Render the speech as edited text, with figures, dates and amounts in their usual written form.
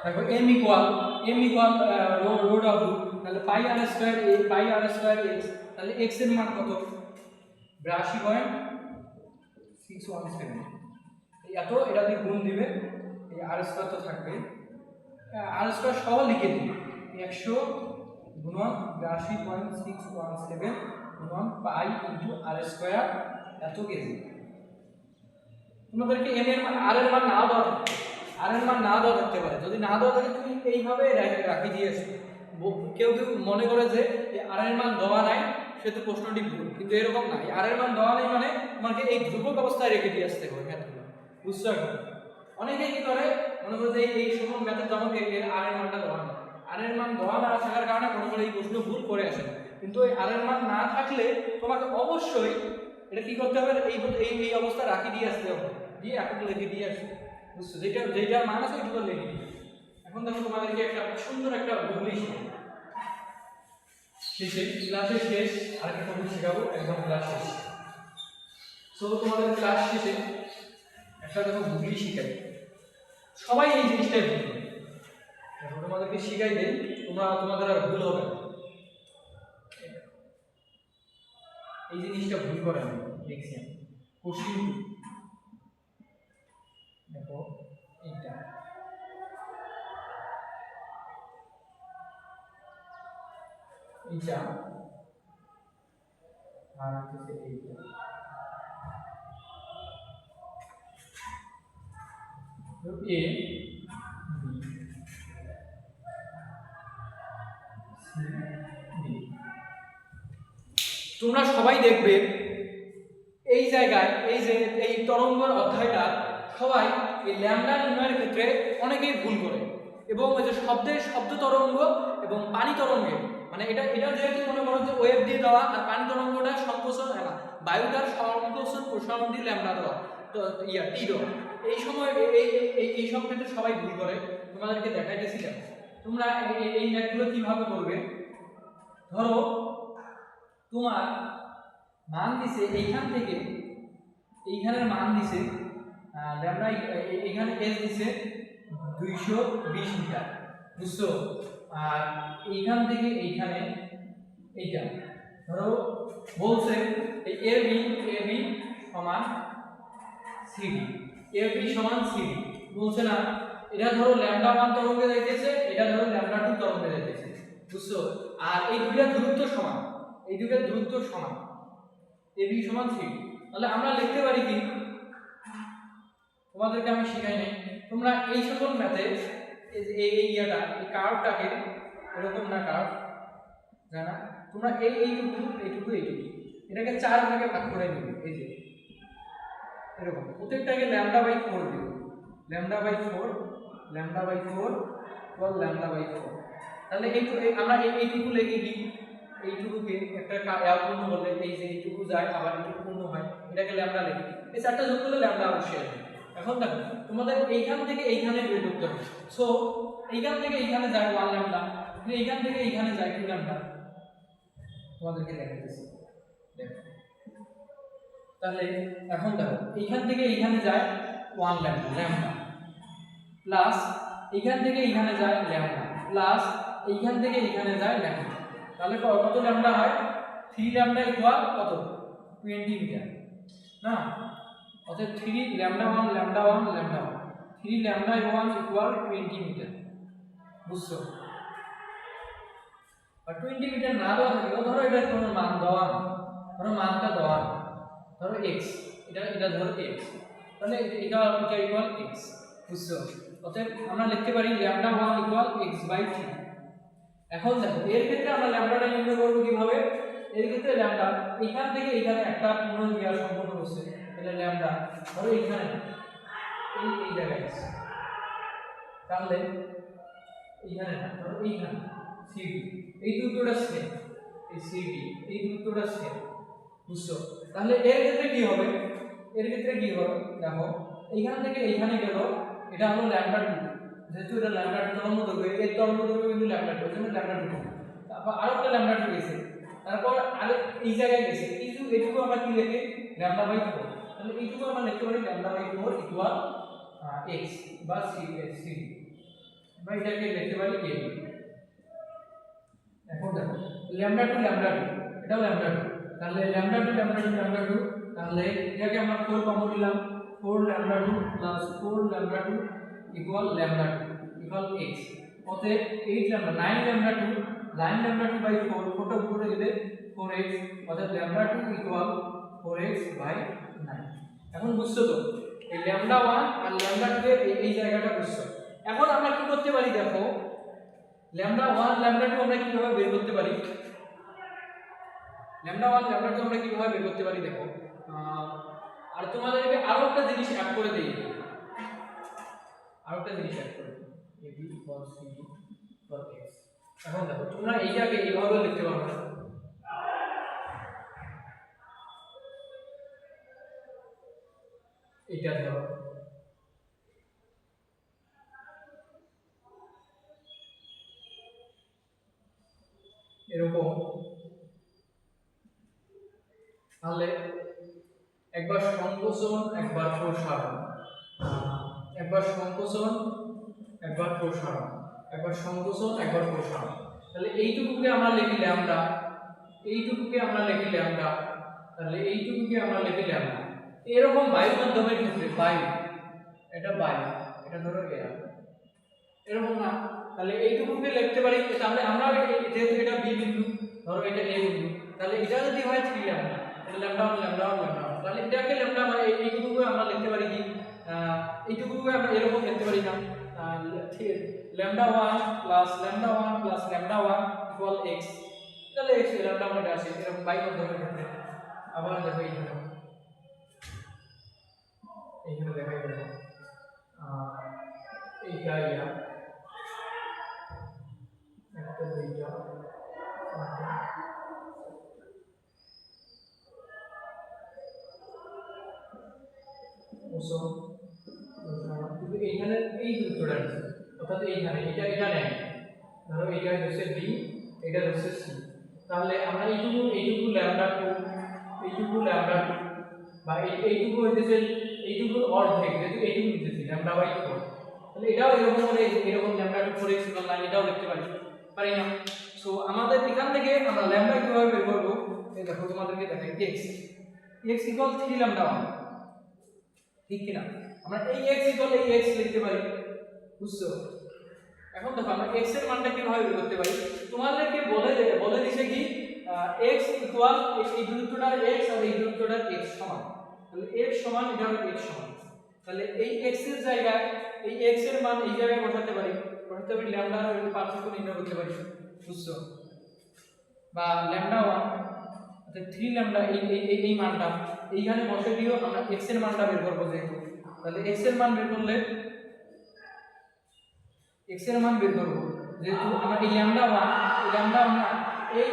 দেখো m equal root of তাহলে পাই আর square x তাহলে x এর মান কত 82.617 এই এত এটা দিয়ে গুণ দিবে এই আর স্কয়ার তো থাকবে আর স্কয়ার সহ লিখে দিই 100 গুণন 82.617 গুণন পাই ইনটু আর স্কয়ার এত কেজি। তোমাদেরকে m এর মান r এর মান না দেওয়া থাকবে r এর মান না দেওয়া থাকতে পারে, যদি না দেওয়া থাকে তুমি এইভাবে রাখি দিয়ে আসবে। কেউ মনে করে যে r এর মান দেওয়া নাই সে তো প্রশ্নটি ভুল, কিন্তু এরকম না। r এর মান দেওয়া নাই মানে তোমাকে এই ধ্রুবক অবস্থায় রেখে দিয়ে আসতে হবে ম্যাথগুলো, বুঝছো? এখন অনেকেই কি করে মনে করে যে এই সময় ম্যাথের জমা এর r এর মানটা দেওয়া না, r এর মান দেওয়া না থাকার কারণে মনে করে এই প্রশ্ন ভুল করে আসে। কিন্তু এই r এর মান না থাকলে তোমাকে অবশ্যই এটা কি করতে হবে, এই অবস্থা রাখি দিয়ে আসতে হবে, দিয়ে এখন লিখে দিয়ে আসবে, বুঝছো? যেটা মান আছে ওইটুকু লিখে দিই। এখন দেখো তোমাদেরকে একটা সুন্দর একটা বলি শেষে ক্লাসের শেষ আরেকটা টপিক শেখাবো, একদম ক্লাস শেষ। সো তোমাদের ক্লাস শেষে একটা দেখো বুগলি শিখাই, সবাই এই জিনিসটাই ভুল করে। দেখো তোমাদেরকে শিখাই দেই, তোমাদের আর ভুল হবে না। এই জিনিসটা ভুল করে আমি দেখছি, আমি কোশ্চিন দেখো এইটা এইটা আর হচ্ছে এইটা, তো এ তোমরা সবাই দেখবে এই জায়গায় এই যে এই তরঙ্গের অধ্যায়টা সবাই এই ল্যামডা নির্ণয়ের ক্ষেত্রে অনেকেই ভুল করে, এবং ওই যে শব্দ তরঙ্গ এবং পানি তরঙ্গে মানে এটা যেহেতু মনে করো যে ওয়েভ দিয়ে দেওয়া আর পানি তরঙ্গটা সংকোচন না বায়ুটার সংকোচন প্রসারণ দিয়ে ল্যামডা দেওয়া তো টি দেওয়া, এই সময় এই সব ক্ষেত্রে সবাই ভুল করে। তোমাদেরকে দেখাইতেছিলাম তোমরা এই ম্যাথগুলো কিভাবে করবে। ধরো তোমার মান দিছে এইখান থেকে এইখানের মান দিছে ল্যামডা, এখানে এস দিছে 220 মিটার, বুঝছো? আর এইখান থেকে এইখানে এইটা ধরো বলছে এই এবি সমান সিডি, এবি সমান সিডি বলছে না, এটা ধরো ল্যামডা 1 তরঙ্গে যাইতেছে, এটা ধরো ল্যামডা 2 তরঙ্গে যাইতেছে, বুঝছো? আর এই দুইটার দূরত্ব সমান, এবি সমান সিডি। তাহলে আমরা লিখতে পারি কি, তোমাদেরকে আমি শিখাই নাই, তোমরা এই সকল ম্যাথে এই কার্ভটাকে এরকম না কার্ভ জানা, তোমরা এইটুকু এটাকে 4 ভাগে ভাগ করে নিবে, এই যে এরকম প্রত্যেকটাকে λ/4 দিবে, λ/4 ইকুয়াল λ/4। তাহলে আমরা এইটুকু লিখে দিই, এইটুকুকে একটা পূর্ণ করলে এই যে এইটুকু যায় আবার এইটুকু পূর্ণ হয়, এটাকে ল্যামডা লিখি, এই চারটা যোগ করলে ল্যামডা অবশ্যই আসবে। এখন দেখো তোমাদের এইখান থেকে এইখানে বের করতে হবে, সো এইখান থেকে এইখানে যায় 1 ল্যামডা, এইখান থেকে এইখানে যায় 2 ল্যামডা, তোমাদেরকে দেখাইতেছি দেখো। তাহলে এখন দেখো এইখান থেকে এইখানে যায় 1 ল্যামডা প্লাস এইখান থেকে এইখানে যায় ল্যামডা প্লাস এইখান থেকে এইখানে যায় ল্যামডা, তাহলে কত ল্যামডা হয় 3 ল্যামডা ইকুয়াল কত 20 মিটার না, অর্থাৎ 3 ল্যামডা 1 3 ল্যামডা 1 ইকুয়াল 20 মিটার, বুঝছো? আর 20 মিটার না দেওয়া থাকলেও ধরো এটা কোনো মান দেওয়া, ধরো মানটা দেওয়া, ধরো x, এটা ধরো x, তাহলে এটা ইকুয়াল x, বুঝছো? অতএব আমরা লিখতে পারি ল্যামডা 1 ইকুয়াল x/3। এখন দেখো এর ক্ষেত্রে আমরা ল্যামডাটা নির্ণয় করব কিভাবে, এর ক্ষেত্রে ল্যামডা এখান থেকে এখানে একটা পূর্ণ ক্রিয়া সম্পন্ন হচ্ছে, তাহলে ল্যামডা ধরো এখানে এই জায়গায় আছে, তাহলে এইখানে না ধরো এইখানে সিডি, এই দূরত্বটা সেম, এই সিডি এই দূরত্বটা সেম, বুঝছো? তাহলে এর ক্ষেত্রে কি হবে, দেখো এইখান থেকে এইখানে গেল, এটা হলো ল্যামডা 2, যেহেতু এটা ল্যামডা 2 তরঙ্গ দৈর্ঘ্য, এর তরঙ্গ দৈর্ঘ্য কিন্তু ল্যামডা 2, এজন্য ল্যামডা 2, তারপর আরেকটা ল্যামডা 2 গেছে, তারপর আরে এই জায়গায় গেছে, এইটুকু আমরা কি লিখি λ/4, তাহলে এইটুকু আমরা লিখতে পারি λ/4 ইকুয়াল x বা সিডি, আমরা এটাকে লিখতে পারি a। এখন দেখো ল্যামডা 2 এটাও ল্যামডা 2, তাহলে ল্যামডা 2 তাহলে এটাকে আমরা 4 কমন নিলাম, 4 lambda 2 plus 4 lambda 2 equal lambda 2 equal x। অতএব 8 ল্যামডা 9 ল্যামডা 2 9 ল্যামডা 2 বাই 4 4টা উপরে গেলে 4x, অর্থাৎ ল্যামডা 2 ইকুয়াল 4x বাই 9। এখন বুঝছো তো এই ল্যামডা 1 আর ল্যামডা 2 এর এই জায়গাটা বুঝছো। এখন আমরা কি করতে পারি দেখো, ল্যামডা 1 ল্যামডা 2 আমরা কিভাবে বের করতে পারি, ল্যামডা 1 ল্যামডা 2 আমরা কিভাবে বের করতে পারি দেখো। আর তোমাদেরকে আরো একটা জিনিস অ্যাড করে দেই, আরো একটা জিনিস অ্যাড করে দিই ab cos c cos x। এখন দেখো তোমরা এইটাকে এইভাবে লিখতে পারো না, এটা ধরো এরকম, তাহলে একবার সংকোচন একবার প্রসারণ, একবার সংকোচন একবার প্রসারণ, একবার সংকোচন একবার প্রসারণ, তাহলে এইটুকুকে আমরা লিখি ল্যামডা, এইটুকুকে আমরা লিখি ল্যামডা, তাহলে এইটুকুকে আমরা লিখি ল্যামডা। এরকম বায়ু মাধ্যমের ক্ষেত্রে বায়ু, এটা বায়ু, এটা ধরো এরা এরকম না, তাহলে এইটুকুকে লিখতে পারি। তাহলে আমরা যেহেতু এটা বি বিন্দু, ধরো এটা এ বিন্দু, তাহলে এটা যদি হয় 3 ল্যামডা, এটা ল্যামডা 1 ল্যামডা 1 ল্যামডা 1, তাহলে এটাকে ল্যামডা এইটুকুকে আমরা লিখতে পারি কি, এইটুকুকে আমরা এরকম লিখতে পারি না, lambda 1 plus lambda 1 plus lambda 1 equal x, তাহলে x ল্যামডা মধ্যে আসে এরকম বাই মাধ্যমের ক্ষেত্রে। আবার দেখো এইখানে দেখাই দেবো এইটা ইয়া একটা দুইটা ওসো, কিন্তু এইখানে এই দূরত্বটা আছে, অর্থাৎ এইখানে এটা নেই, ধরো এইটা হচ্ছে b, এটা হচ্ছে c, তাহলে আমরা এইটুকু ল্যামডা 2, এইটুকু ল্যামডা 2 বা এইটুকু হইতেছে এইটুকুর অর্ধেক, যেহেতু এইটুকু নিতেছি ল্যামডা বাই 4, তাহলে এটাও এরকম করে এরকম ল্যামডা 2 4x ইকুয়াল 9 এটাও লিখতে পারি না। সো আমাদের এখান থেকে আমরা ল্যামডা কিভাবে বের করব, এই দেখো তোমাদেরকে দেখাই, x ইকুয়াল 3 ল্যামডা 1, ঠিক কি না? আমরা এই x ইকুয়াল এই x লিখতে পারি, বুঝছো? এখন দেখো আমরা x এর মানটা কিভাবে বের করতে পারি, তোমাদেরকে বলে দিছে কি x ইকুয়াল এই দূরত্বটা x আর এই দূরত্বটা x সমান, তাহলে x সমান এটা হলো x সমান, তাহলে এই x এর জায়গায় এই x এর মান এই জায়গায় বসাতে পারি ল্যামডা আর এর পার্থক্য নির্ণয় করতে পারি, বুঝছো? বা ল্যামডা 1 অর্থাৎ 3 ল্যামডা এই মানটা এইখানে বসে দিও, আমরা x এর মানটা বের করব যেহেতু, তাহলে x এর মান বের করলে x এর মান বের করব যেহেতু আমরা এই ল্যামডা 1 এই